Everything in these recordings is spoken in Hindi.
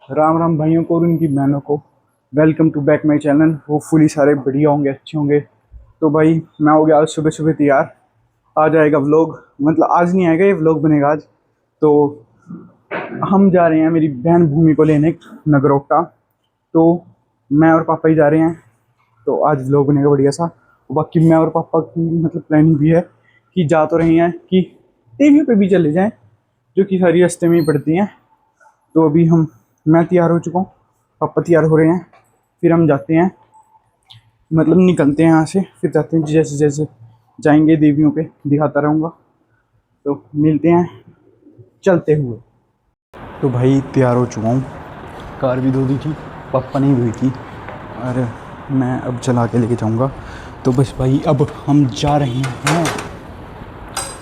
राम राम भाइयों को और उनकी बहनों को। Welcome to back my channel. Hopefully सारे बढ़िया होंगे, अच्छे होंगे। तो भाई मैं हो गया आज सुबह सुबह तैयार। आज आएगा व्लॉग, मतलब आज नहीं आएगा, ये व्लॉग बनेगा आज। तो हम जा रहे हैं मेरी बहन भूमि को लेने नगरोटा। तो मैं और पापा ही जा रहे हैं। तो आज व्लॉग बनेगा बढ़िया सा। बाकी मैं और पापा की मतलब प्लानिंग भी है कि जा तो रही हैं कि टीवी पे भी चले जाएं, जो कि सारी रास्ते में ही पड़ती हैं। तो अभी मैं तैयार हो चुका हूँ, पापा तैयार हो रहे हैं। फिर हम जाते हैं, मतलब निकलते हैं यहाँ से, फिर जाते हैं जैसे जैसे जाएंगे देवियों पे दिखाता रहूँगा। तो मिलते हैं चलते हुए। तो भाई तैयार हो चुका हूँ, कार भी धो दी थी, पापा ने धोई थी, और मैं अब चला के लेके जाऊँगा। तो बस भाई अब हम जा रहे हैं,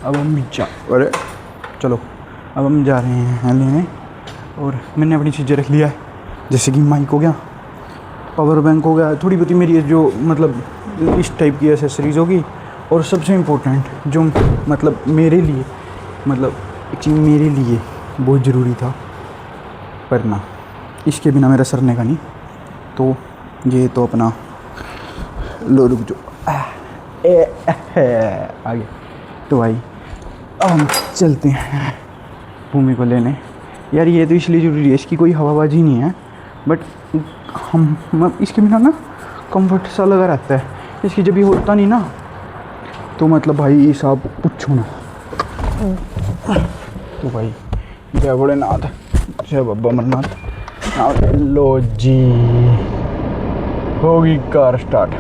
अब हम अरे चलो अब हम जा रहे हैं लेने। और मैंने अपनी चीज़ें रख लिया है, जैसे कि माइक हो गया, पावर बैंक हो गया, थोड़ी बहुत मेरी जो मतलब इस टाइप की एसेसरीज़ होगी। और सबसे इम्पोर्टेंट जो मतलब मेरे लिए, मतलब एक चीज़ मेरे लिए बहुत ज़रूरी था, पर ना इसके बिना मेरा सरने का नहीं। तो ये तो अपना लो रुक जो आगे। तो भाई अब हम चलते हैं भूमि को लेने। यार ये तो इसलिए ज़रूरी है, इसकी कोई हवाबाजी नहीं है, बट हम इसके बिना ना कंफर्ट सा लगा रहता है। इसकी जब ये होता नहीं ना, तो मतलब भाई साहब पूछो ना। तो भाई जय भोलेनाथ, जय बाबा अमरनाथ। लो जी, होगी कार स्टार्ट।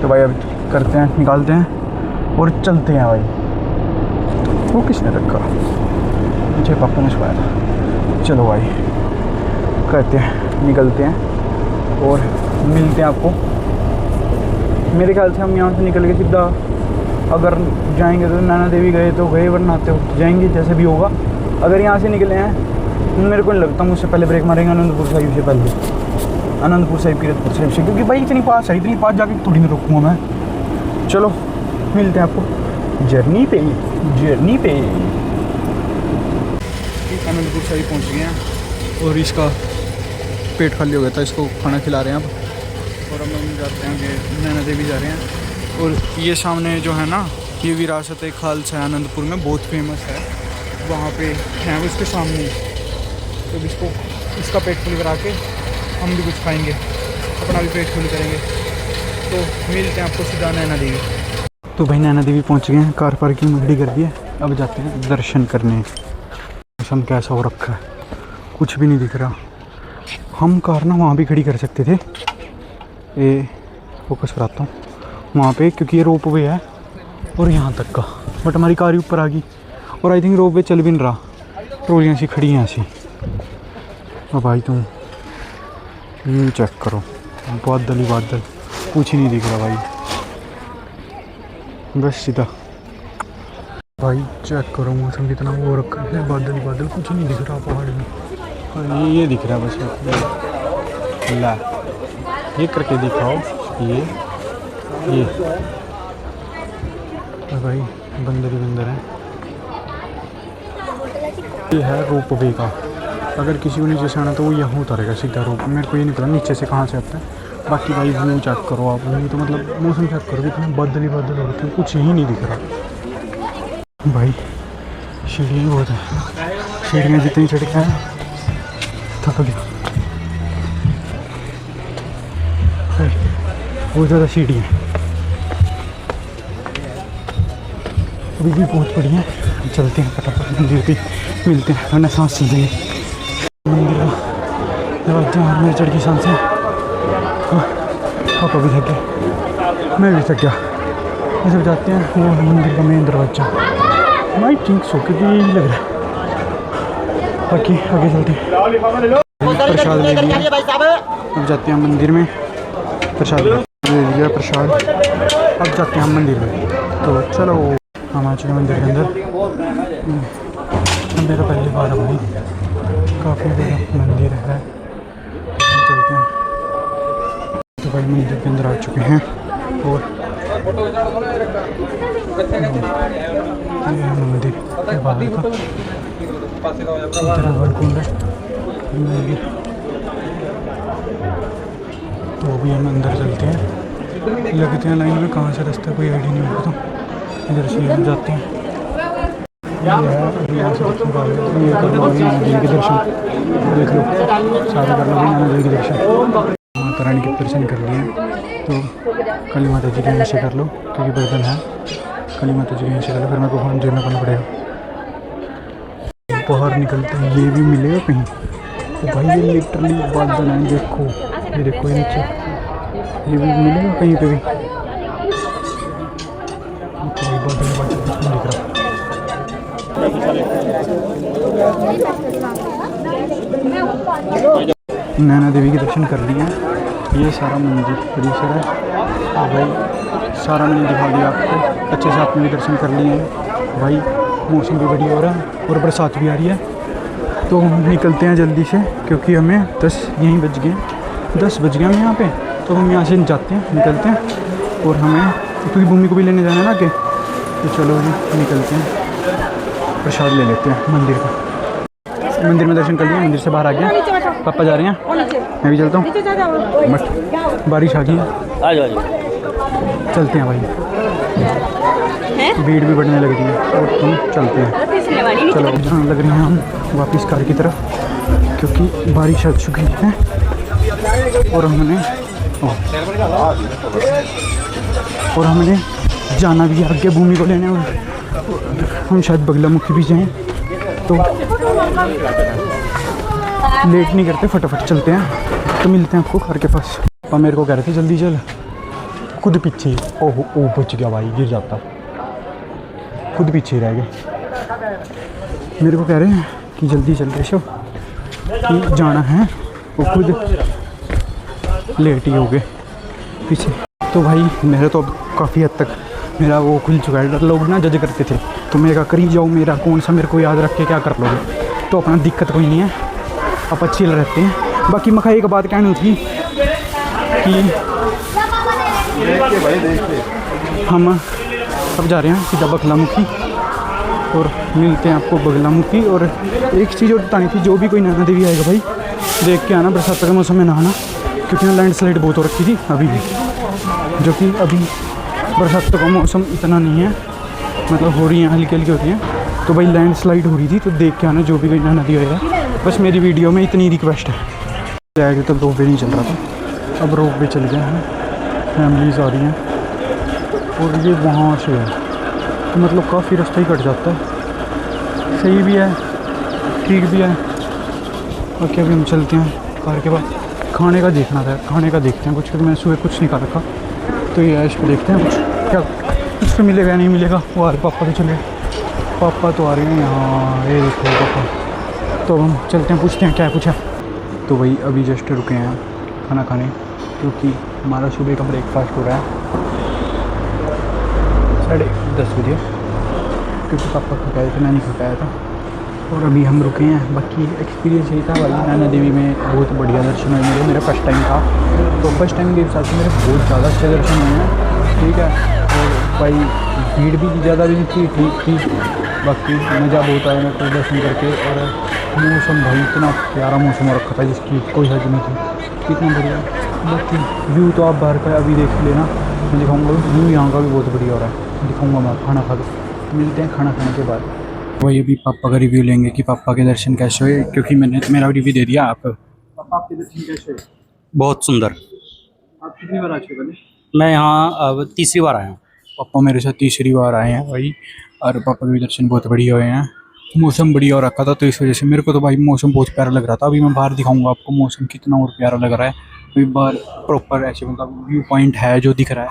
तो भाई अब करते हैं, निकालते हैं और चलते हैं भाई। वो किसने रखा? मुझे पापा ने सुनाया था। चलो भाई कहते हैं, निकलते हैं और मिलते हैं आपको। मेरे ख्याल से हम यहाँ से निकल के सीधा अगर जाएंगे तो नैना देवी गए तो गए, वरना तो जाएंगे जैसे भी होगा। अगर यहाँ से निकले हैं, मेरे को नहीं लगता मुझसे पहले ब्रेक मारेंगे आनंदपुर साहिब से, पहले आनंदपुर साहिब कीरतपुर साहिब से, क्योंकि भाई इतनी पास है, इतनी पास जाके थोड़ी नहीं रोकूँगा मैं। चलो मिलते हैं आपको जर्नी पे। आनंदपुर साहिब पहुँच गए हैं और इसका पेट खाली हो गया था, इसको खाना खिला रहे हैं अब। और हम जाते हैं कि नैना देवी जा रहे हैं। और ये सामने जो है ना, ये विरासत ए खालसा आनंदपुर में बहुत फेमस है, वहाँ पे हैं उसके सामने। तो इसका पेट फुल करा के हम भी कुछ खाएंगे, अपना भी पेट फुल करेंगे। तो मिलते हैं आपको सीधा नैना देवी। तो भाई नैना देवी पहुँच गए हैं, कार पार्किंग रेडी कर दी है। अब जाते हैं दर्शन करने। मौसम कैसा हो रखा है, कुछ भी नहीं दिख रहा। हम कार ना वहाँ भी खड़ी कर सकते थे, ये फोकस कराता हूँ वहाँ पे, क्योंकि ये रोप वे है और यहाँ तक का, बट हमारी कार ही ऊपर आ गई। और आई थिंक रोप वे चल भी नहीं रहा, ट्रोलियाँ सी खड़ी हैं ऐसी। और भाई तुम ये चेक करो, बादल ही बादल, कुछ ही नहीं दिख रहा भाई, बस सीधा। भाई चेक करो मौसम कितना वो रखा है, बादल ही बादल, कुछ नहीं दिख रहा पहाड़ में। और ये दिख रहा है बस, ला ये करके दिखाओ, ये तो भाई बंदर ही बंदर है। ये है रोप वे का, अगर किसी को नीचे से आना तो वो यहाँ उतारेगा सीधा रोप। मेरे को ये नहीं पता नीचे से कहाँ से आता है। बाकी भाई व्यू चेक करो आप, व्यू तो मतलब मौसम चेक करो, इतना बादल ही बादल हो रखे हैं, कुछ ही नहीं दिख रहा भाई। सीढ़ियाँ बहुत है, सीढ़ियाँ जितनी चढ़ के हैं थक गया, बहुत ज़्यादा सीढ़ियाँ अभी भी बहुत बढ़िया। चलते हैं फटाफट मंदिर पे, मिलते हैं वरना सांस चल जाएगी। मंदिर का दरवाजा और मेरे चढ़ की सांसें। पापा भी थक गया, मैं भी थक गया। ये सब जाते हैं वो मंदिर का मेन दरवाजा, आई थिंक सो, क्योंकि यही लग रहा है। बाकी आगे चलते हैं, प्रसाद ले लिया, अब जाते हैं मंदिर में। प्रसाद ले लिया, प्रसाद, अब जाते हैं हम मंदिर में। तो चलो हम आ चुके मंदिर के अंदर। मेरा पहली बार है भाई, काफ़ी बड़ा मंदिर है, चलते हैं। तो भाई मंदिर के अंदर आ चुके हैं और मंदिर के बाहर का मंदिर। तो अभी हम अंदर चलते हैं, लगते हैं लाइन में, कहाँ से रास्ता कोई आइडिया नहीं होगा, तो इधर से हम जाते हैं। ये है अभी यहाँ से दर्शन कर लो, ये कर लो अभी नैना देवी के दर्शन, देख लो सारे कर लो अभी नैना देवी के दर्शन। माता रानी के दर्शन कर लिए, तो काली माता जी के यहाँ से कर लो क्योंकि बर्तन है, काली माता जी के यहाँ से कर लो, फिर मेरे को फोन देना करना पड़ेगा। बाहर निकलते हैं, ये भी मिलेगा कहीं? तो भाई ये लिटरली बादल है, देखो ये देखो, ये नीचे ये भी मिलेगा कहीं पे भी? कोई बादल बादल कुछ नहीं दिख रहा। नैना देवी के दर्शन कर लिए हैं, ये सारा मंदिर परिसर है। और भाई सारा मैंने दिखा दिया आपको, अच्छे से आपने भी दर्शन कर लिए हैं। भाई मौसम भी बढ़िया हो रहा है और बरसात भी आ रही है, तो हम निकलते हैं जल्दी से क्योंकि हमें 10 यहीं बज गए, 10 बज गए हम यहाँ पे। तो हम यहाँ से जाते हैं, निकलते हैं, और हमें क्योंकि भूमि को भी लेने जाना है ना आगे, तो चलो जी निकलते हैं, प्रसाद ले लेते हैं मंदिर का। मंदिर में दर्शन कर लिया, मंदिर से बाहर आ गया, पापा जा रहे हैं, मैं भी चलता हूँ, बट बारिश आ गई है, चलते हैं भाई, भीड़ भी बढ़ने लग रही है, और तुम चलते हैं। चलो जहाँ लग रही हैं हम वापस कार की तरफ, क्योंकि बारिश आ चुकी है और हमने जाना भी आगे भूमि को लेने, और हम शायद बगलामुखी भी जाएं, तो लेट नहीं करते, फटाफट चलते हैं। तो मिलते हैं आपको घर के पास। पापा मेरे को कह रहे थे जल्दी चल, खुद पीछे, ओह ओ बच गया भाई, गिर जाता, खुद पीछे रह गए। मेरे को कह रहे हैं कि जल्दी चल रहे कि जाना है, वो खुद लेट ही हो गए पीछे। तो भाई मेरे तो अब काफ़ी हद तक मेरा वो खुल चुका है। लोग ना जज करते थे, तो मेरा करी जाओ, मेरा कौन सा मेरे को याद रख के क्या कर लोगे, तो अपना दिक्कत कोई नहीं है, आप अच्छे रहते हैं। बाकी मखा एक बात कहनी थी कि हम अब जा रहे हैं सीधा बगलामुखी, और मिलते हैं आपको बगलामुखी। और एक चीज़ और बतानी थी, जो भी कोई नैना देवी आएगा भाई देख के आना बरसात के मौसम में नहाना, क्योंकि यहाँ लैंडस्लाइड बहुत हो रखी थी अभी भी, जो कि अभी बरसात का मौसम इतना नहीं है, मतलब हो रही है हल्की हल्की हो रही है, तो भाई लैंडस्लाइड हो रही थी, तो देख के आना जो भी कोई नैना देवी आएगा। बस मेरी वीडियो में इतनी रिक्वेस्ट है। आगे तब रोप वे नहीं चल रहा था, अब रोप वे चल गया है, फैमिलीज आ रही हैं, और ये वहाँ से है, तो मतलब काफ़ी रास्ता ही कट जाता है, सही भी है ठीक भी है। बाकी अभी हम चलते हैं कार के बाद, खाने का देखना था, खाने का देखते हैं कुछ, क्योंकि मैंने सुबह कुछ नहीं खा रखा, तो ये ऐश पे देखते हैं कुछ क्या कुछ तो मिलेगा या नहीं मिलेगा। वो आ रहे पापा तो चले, पापा तो आ रहे हैं यहाँ, ये देखो पापा। तो हम चलते हैं, पूछते हैं क्या पूछा। तो भाई अभी जस्ट रुके हैं खाना खाने, क्योंकि हमारा सुबह का ब्रेकफास्ट हो रहा है 10:30 बजे, क्योंकि पापा खा आया था, मैं नहीं खा पाया था, और अभी हम रुके हैं। बाकी एक्सपीरियंस यही था भाई, नैना देवी में बहुत बढ़िया दर्शन हुए मेरे, मेरा फर्स्ट टाइम था, तो फर्स्ट टाइम के हिसाब से मेरे बहुत ज़्यादा अच्छे दर्शन हुए हैं, ठीक है। और भाई भीड़ भी ज़्यादा भी नहीं थी, ठीक थी, बाकी मज़ा बहुत आया मेरे को दर्शन करके। और मौसम भाई इतना प्यारा मौसम हो रखा था जिसकी कोई हद नहीं थी, कितना बढ़िया। बाकी व्यू तो आप बाहर का अभी देख लेना, मैं दिखाऊँगा व्यू यहाँ का भी बहुत बढ़िया हो रहा है, दिखाऊँगा मैं खाना खा के। मिलते हैं खाना खाने के बाद। वही अभी पापा का रिव्यू लेंगे कि पापा के दर्शन कैसे हुए, क्योंकि मैंने मेरा रिव्यू दे दिया। आप पापा आपके दर्शन कैसे हुए? बहुत सुंदर। आप कितनी बार आ चुके हैं? मैं यहाँ अब तीसरी बार आया हूँ। पापा मेरे साथ तीसरी बार आए हैं भाई, और पापा के भी दर्शन बहुत बढ़िया हुए हैं। मौसम बढ़िया हो रखा था, तो इस वजह से मेरे को तो भाई मौसम बहुत प्यारा लग रहा था। अभी मैं बाहर दिखाऊंगा आपको मौसम कितना और प्यारा लग रहा है, अभी बाहर प्रॉपर ऐसे मतलब व्यू पॉइंट है जो दिख रहा है।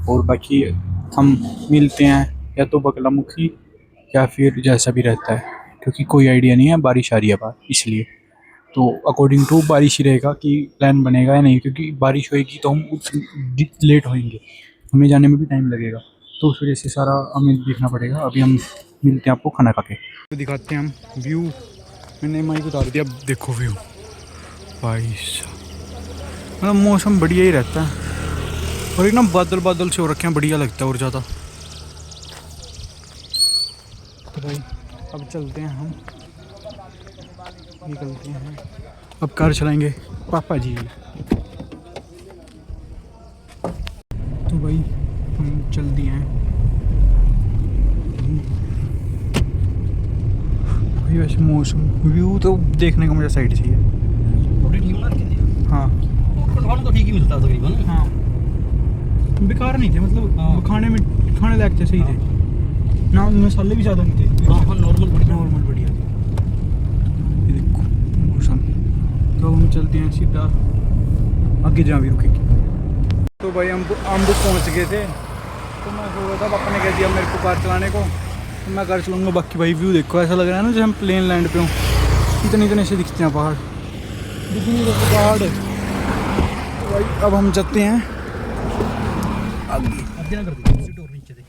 और बाकी हम मिलते हैं या तो बगलामुखी या फिर जैसा भी रहता है, क्योंकि कोई आइडिया नहीं है, बारिश आ रही है बाहर, इसलिए तो अकॉर्डिंग टू बारिश ही रहेगा कि प्लान बनेगा या नहीं, क्योंकि बारिश होएगी तो हम कुछ लेट होएंगे, हमें जाने में भी टाइम लगेगा, तो उस वजह से सारा हमें देखना पड़ेगा। अभी हम मिलते हैं आपको खाना खा के, तो दिखाते हैं हम व्यू। मैंने माइक उतार दिया, अब देखो व्यू भाई साहब, मतलब मौसम बढ़िया ही रहता है, और एक ना बादल बादल से हो रखे हैं, बढ़िया लगता है और ज़्यादा। तो भाई अब चलते हैं हम निकलते हैं। अब कार चलाएंगे पापा जी। तो भाई हम चल दिए हैं भाई। वैसे मौसम व्यू तो देखने को मुझे साइड चाहिए। रोटी ठीक बना रखी थी। हाँ खाना तो ठीक ही मिलता है तकरीबन। हाँ बेकार नहीं थे, मतलब हाँ। खाने लायक थे, सही थे ना। मसाले भी ज़्यादा नहीं थे। हाँ हाँ नॉर्मल बढ़िया। नॉर्मल बढ़िया थे। ये देखो मौसम। तो हम चलते हैं सीधा आगे, जहाँ भी रुकेंगे। तो भाई हम पहुँच गए थे। तो मैं सो रहा था, पापा ने कह दिया मेरे को कार चलाने को, तो मैं कार चलाऊँगा। बाकी भाई व्यू देखो, ऐसा लग रहा है ना जैसे हम प्लेन लैंड पे हों। इतने इतने से दिखते हैं पहाड़, दिख नहीं रहे पहाड़। तो भाई अब हम चलते हैं आगे। अब क्या कर दी सीट और नीचे दे।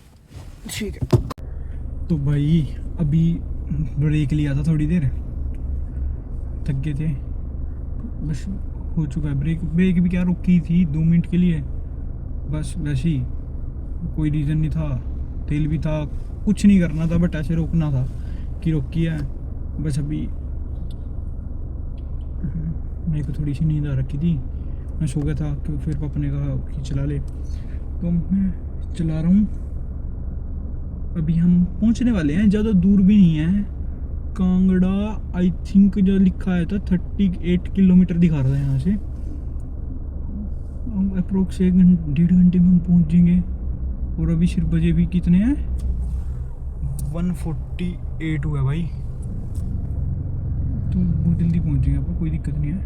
ठीक है। तो भाई अभी ब्रेक लिया था, थोड़ी देर थक गए थे, बस हो चुका है ब्रेक। ब्रेक भी क्या रुकी थी 2 मिनट के लिए, बस वैसे ही, कोई रीज़न नहीं था। तेल भी था, कुछ नहीं करना था, बट ऐसे रोकना था कि रोकी है बस। अभी मेरे को थोड़ी सी नींद आ रखी थी, मैं सो गया था। तो फिर पापा ने कहा कि चला ले, तो मैं चला रहा हूँ। अभी हम पहुंचने वाले हैं, ज़्यादा दूर भी नहीं है। कांगड़ा आई थिंक जो लिखा है था 38 किलोमीटर दिखा रहा है यहाँ से। अप्रोक्स 1.5 घंटे में हम पहुंच जाएंगे। और अभी सिर्फ बजे भी कितने हैं, 1:48 हुआ भाई। तो बहुत जल्दी पहुंच जाएंगे, आपको कोई दिक्कत नहीं है।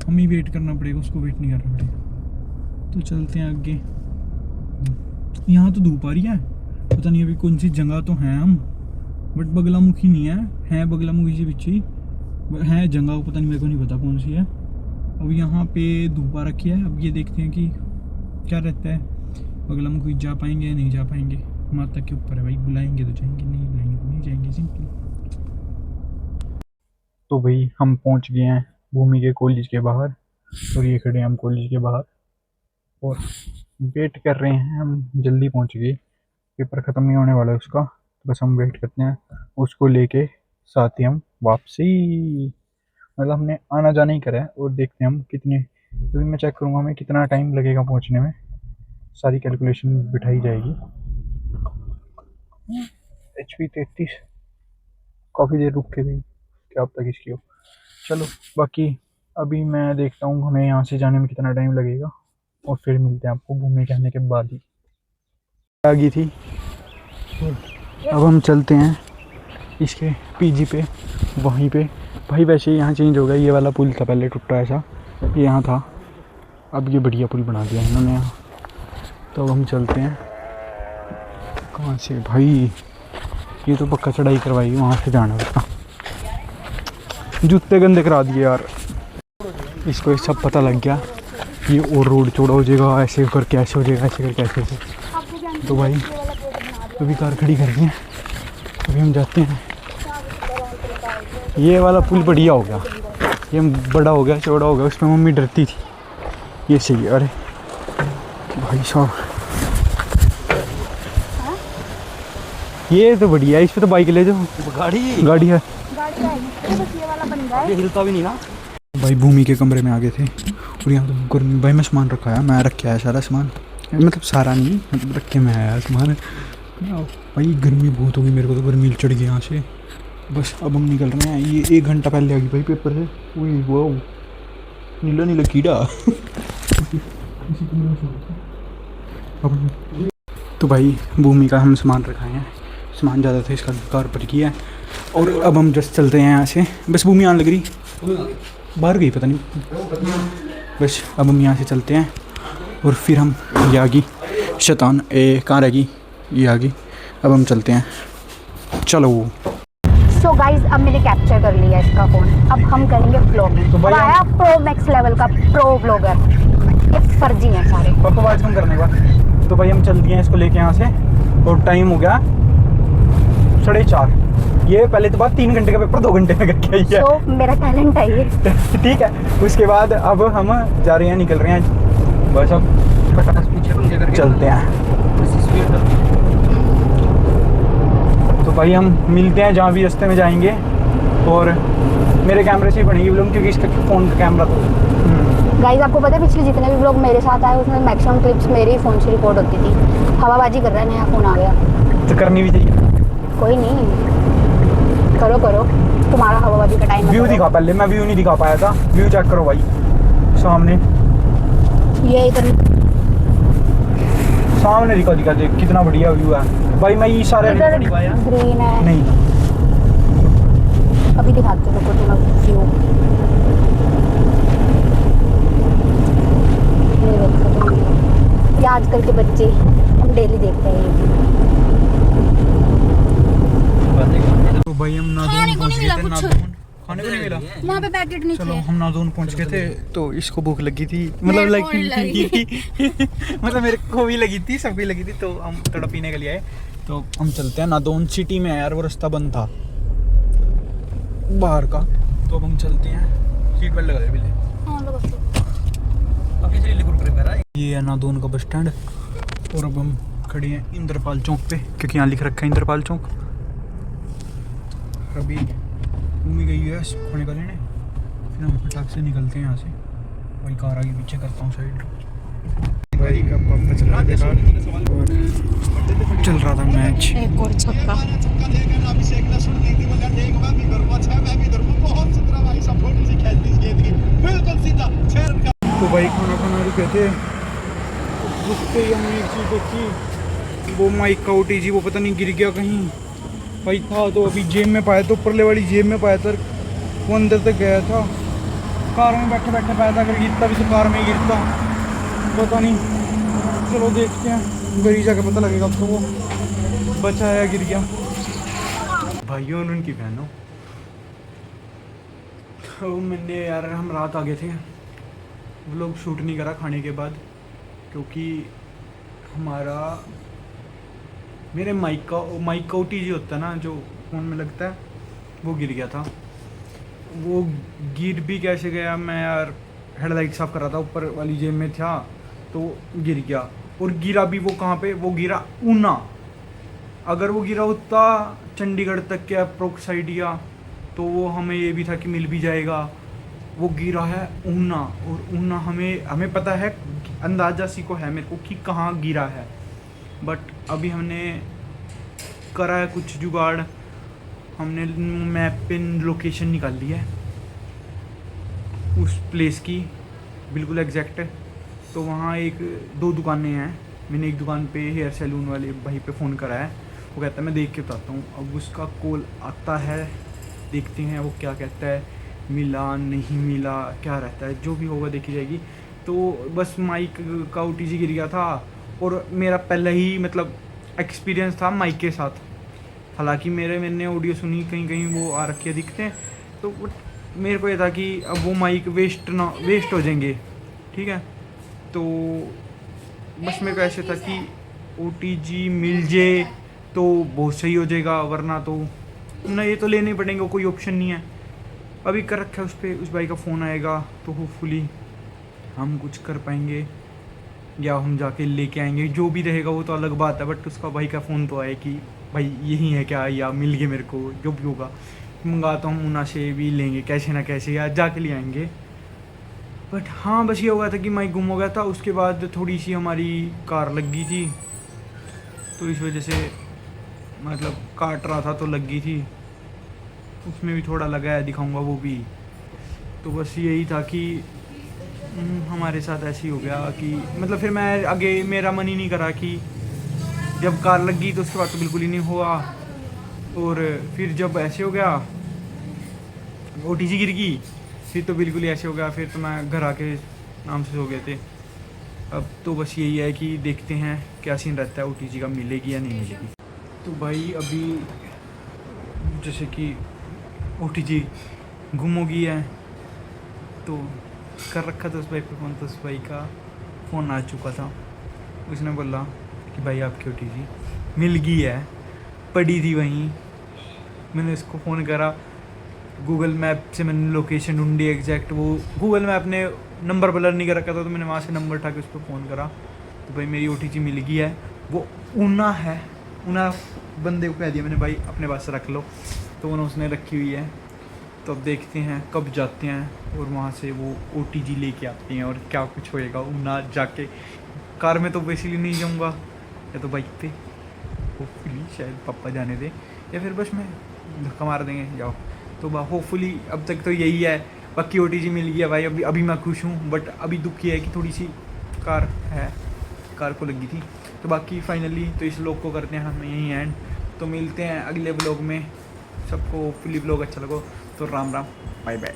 हमें ही वेट करना पड़ेगा, उसको वेट नहीं करना पड़ेगा। तो चलते हैं आगे। यहाँ तो धूप आ रही है, पता नहीं अभी कौन सी जगह तो हैं हम, बट बगलामुखी नहीं है बगलामुखी से पीछे ही है जगह, पता नहीं, मेरे को नहीं पता कौन सी है। अब यहाँ पे धूप आ रखी है। अब ये देखते हैं कि क्या रहता है, बगलामुखी जा पाएंगे या नहीं जा पाएंगे। माता के ऊपर है भाई, बुलाएंगे तो जाएंगे, नहीं बुलाएंगे तो नहीं जाएंगे, सिंपल। तो भाई हम पहुँच गए हैं भूमि के कॉलेज के बाहर, और ये खड़े हैं हम कॉलेज के बाहर और वेट कर रहे हैं। हम जल्दी पहुँच गए, पेपर ख़त्म नहीं होने वाला है उसका, तो बस हम वेट करते हैं उसको लेके साथ ही हम वापसी। मतलब हमने आना जाना ही करा है, और देखते हैं हम कितने, अभी मैं चेक करूँगा हमें कितना टाइम लगेगा पहुँचने में। सारी कैलकुलेशन बिठाई जाएगी। HP 33 काफ़ी देर रुक के गई, क्या अब तक इसकी हो। चलो बाकी अभी मैं देखता हूँ हमें यहाँ से जाने में कितना टाइम लगेगा, और फिर मिलते हैं आपको घूमने के आने के बाद ही। आ गई थी। अब हम चलते हैं इसके PG पे, वहीं पे भाई। वैसे यहाँ चेंज हो गया, ये वाला पुल था पहले टूटा ऐसा, ये यहाँ था, अब ये बढ़िया पुल बना दिया इन्होंने यहाँ। तो अब हम चलते हैं, कहाँ से भाई, ये तो पक्का चढ़ाई करवाई, वहाँ से जाना पड़ता। जूते गंदे करा दिए यार। इसको सब पता लग गया, ये और रोड चौड़ा हो जाएगा, ऐसे करके ऐसे हो जाएगा, ऐसे करके ऐसे से। तो भाई अभी कार खड़ी कर दी है, अभी हम जाते हैं। ये वाला पुल बढ़िया हो गया, ये बड़ा हो गया, चौड़ा हो गया, उसमें मम्मी डरती थी, ये सही है। अरे भाई साहब, ये तो बढ़िया है, इस पे तो बाइक ले जाओ। गाड़ी है, ये हिलता भी नहीं ना। भाई भूमि के कमरे में आ गए थे, और यहाँ तो गर्मी। भाई मैं सामान रखा है, मैं रखा है सारा सामान, मतलब सारा नहीं, मतलब रख के मैं आया सामान। भाई गर्मी बहुत होगी, मेरे को तो गर्मी चढ़ गई यहाँ से। बस अब हम निकल रहे हैं। ये 1 घंटा पहले आ गई भाई पेपर से। वो नीला नीला कीड़ा। तो भाई भूमि का हम सामान रखाए हैं, सामान ज़्यादा था इसका कार पर किया है। और अब हम जस्ट चलते हैं यहाँ से। बस भूमि आने लग रही, बाहर गई पता नहीं। बस अब हम यहाँ से चलते हैं, और फिर हम ये आ गई शैतान, कहाँ रहेगी, ये आ गई। अब हम चलते हैं, चलो। सो गाइज अब मैंने कैप्चर कर लिया इसका फ़ोन, अब हम करेंगे व्लॉगिंग। तो अब भाई आया प्रो मैक्स लेवल का प्रो ब्लॉगर, ये फर्जी हैं सारे। बकवास कम करने के बाद तो भाई हम चल दिए हैं इसको लेके यहाँ से, और टाइम हो गया 4:30। ये पहले तो बात 3 घंटे का पेपर 2 घंटे में करके आई है। तो मेरा टैलेंट है ये। ठीक है, उसके बाद अब हम जा रहे हैं, निकल रहे हैं, बस अब चलते हैं। तो भाई हम मिलते हैं जहाँ भी रास्ते में जाएंगे, और मेरे कैमरे से ही बनेगी व्लॉग, क्योंकि इसका फ़ोन का कैमरा तो गाइस आपको पता है पिछले जितने भी व्लॉग मेरे साथ आए उसमें मैक्सिमम क्लिप्स मेरे ही फ़ोन से रिकॉर्ड होती थी। हवाबाजी कर रहा है, नया फ़ोन आ गया। तो करनी भी चाहिए। कोई नहीं, करो करो, तुम्हारा हवाबाजी का टाइम व्यू दिखा, पहले मैं व्यू नहीं दिखा पाया था। व्यू चेक करो भाई, सामने ये इधर सामने दिखा देख कितना बढ़िया व्यू है भाई। मैं ये सारे इधर नहीं पाया। ग्रीन है। नहीं अभी दिखाते हो तुम्हें व्यू। ये देख सकते हो, ये आजकल के बच्चे हम डेली देखते हैं ये। तो भाई हम नादौन पहुंच गए थे। नादौन खाने को नहीं मिला वहाँ पे पैकेट नहीं चलो हम नादौन पहुंच गए थे। तो इसको भूख लगी थी, मतलब लगी थी मतलब मेरे को भी लगी थी, सबको लगी थी। तो हम थोड़ा पीने के लिए आए। तो हम चलते हैं नादौन सिटी में यार, वो रास्ता बंद था बाहर का। तो अब हम चलते हैं। सीट बेल्ट लगा ले बिल्ले। ये है नादौन का बस स्टैंड और अब हम खड़े हैं इंद्रपाल चौक पे, क्योंकि यहाँ लिख रखा है इंद्रपाल चौक। अभी मम्मी गई है खाने का लेने, फिर हम फटाक से निकलते हैं यहाँ से। वही कार आगे पीछे करता हूँ साइड। भाई का पापा चल रहा था और चल रहा था मैच। एक और छक्का। तो भाई खाना खाना रुके थे, रुकते ही हमने एक चीज़ देखी, वो माइक का OTG वो पता नहीं गिर गया कहीं भाई। था तो अभी जेब में पाया, तो ऊपरले वाली जेब में पाया था, वो अंदर तक गया था। कार में बैठे बैठे पाया था, अगर गिरता भी तो कार में ही गिरता, पता नहीं। चलो देखते हैं, घर ही जाके पता लगेगा अब तो वो बचा है या गिर गया। भाइयों और उनकी बहनों, तो मैंने यार हम रात आ गए थे, वो लोग शूट नहीं करा खाने के बाद, क्योंकि हमारा मेरे माइक का OTG होता है ना जो फ़ोन में लगता है, वो गिर गया था। वो गिर भी कैसे गया, मैं यार हेडलाइट साफ़ कर रहा था, ऊपर वाली जेब में था तो गिर गया। और गिरा भी वो कहाँ पे, वो गिरा ऊना। अगर वो गिरा होता चंडीगढ़ तक के अप्रोक्स आइडिया, तो वो हमें ये भी था कि मिल भी जाएगा। वो गिरा है ऊना, और ऊना हमें पता है, अंदाज़ा सी को है मेरे को कि कहाँ गिरा है। बट अभी हमने करा है कुछ जुगाड़, हमने मैप पे लोकेशन निकाल ली है उस प्लेस की, बिल्कुल एग्जैक्ट। तो वहाँ एक 2 दुकानें हैं। मैंने एक दुकान पे हेयर सैलून वाले भाई पे फ़ोन करा है, वो कहता है मैं देख के बताता हूँ। अब उसका कॉल आता है, देखते हैं वो क्या कहता है, मिला नहीं मिला क्या रहता है, जो भी होगा देखी जाएगी। तो बस माइक का OTG गिर गया था, और मेरा पहले ही मतलब एक्सपीरियंस था माइक के साथ। हालांकि मैंने ऑडियो सुनी, कहीं कहीं वो आ रखे दिखते हैं, तो मेरे को ये था कि अब वो माइक वेस्ट हो जाएंगे, ठीक है। तो बस मेरे को ऐसे था कि OTG मिल जाए तो बहुत सही हो जाएगा, वरना तो ना ये तो लेने ही पड़ेंगे, कोई ऑप्शन नहीं है। अभी कर रखा है उस पर, उस भाई का फ़ोन आएगा तो होपफुली हम कुछ कर पाएंगे, या हम जाके लेके आएंगे, जो भी रहेगा वो तो अलग बात है। बट उसका भाई का फ़ोन तो आए कि भाई यही है क्या, या मिल गए मेरे को, जो भी होगा मंगा तो हम ऊना से भी लेंगे कैसे ना कैसे, या जाके ले आएंगे। बट हाँ बस ये हो गया था कि माइक गुम हो गया था। उसके बाद थोड़ी सी हमारी कार लग गई थी, तो इस वजह से मतलब काट रहा था तो लग गई थी, उसमें भी थोड़ा लगा है, दिखाऊंगा वो भी। तो बस यही था कि हमारे साथ ऐसे ही हो गया कि मतलब फिर मैं आगे, मेरा मन ही नहीं करा कि जब कार लग गई तो उसके बाद तो बिल्कुल ही नहीं हुआ। और फिर जब ऐसे हो गया, OTG गिर गई, फिर तो बिल्कुल ही ऐसे हो गया। फिर तो मैं घर आके नाम से सो गए थे। अब तो बस यही है कि देखते हैं क्या सीन रहता है, OTG का मिलेगी या नहीं मिलेगी। तो भाई अभी जैसे कि OTG गुम हो गई है, तो कर रखा था उस भाई पे फ़ोन, तो उस भाई का फ़ोन आ चुका था। उसने बोला कि भाई आपकी OTG मिल गई है, पड़ी थी वहीं। मैंने उसको फ़ोन करा, गूगल मैप से मैंने लोकेशन ढूंढी एग्जैक्ट, वो गूगल मैप ने नंबर ब्लर नहीं कर रखा था, तो मैंने वहाँ से नंबर उठा के उस पर फ़ोन करा। तो भाई मेरी OTG मिल गई है, वो ऊना है। ऊना बंदे को कह दिया मैंने भाई अपने पास रख लो, तो उन्होंने उसने रखी हुई है। तो अब देखते हैं कब जाते हैं और वहाँ से वो OTG लेके आते हैं और क्या कुछ होएगा। ना जाके कार में तो बेसिकली नहीं जाऊँगा, या तो बाइक पे, होपफुली शायद पापा जाने दें, या फिर बस में धक्का मार देंगे जाओ। तो होपफुली अब तक तो यही है। बाकी OTG मिल गया भाई, अभी अभी मैं खुश हूँ, बट अभी दुख ये है कि थोड़ी सी कार को लगी थी। तो बाकी फाइनली तो इस व्लॉग को करते हैं हम यहीं एंड। तो मिलते हैं अगले व्लॉग में। सबको होपफुली व्लॉग अच्छा लगो, तो राम राम, बाय बाय।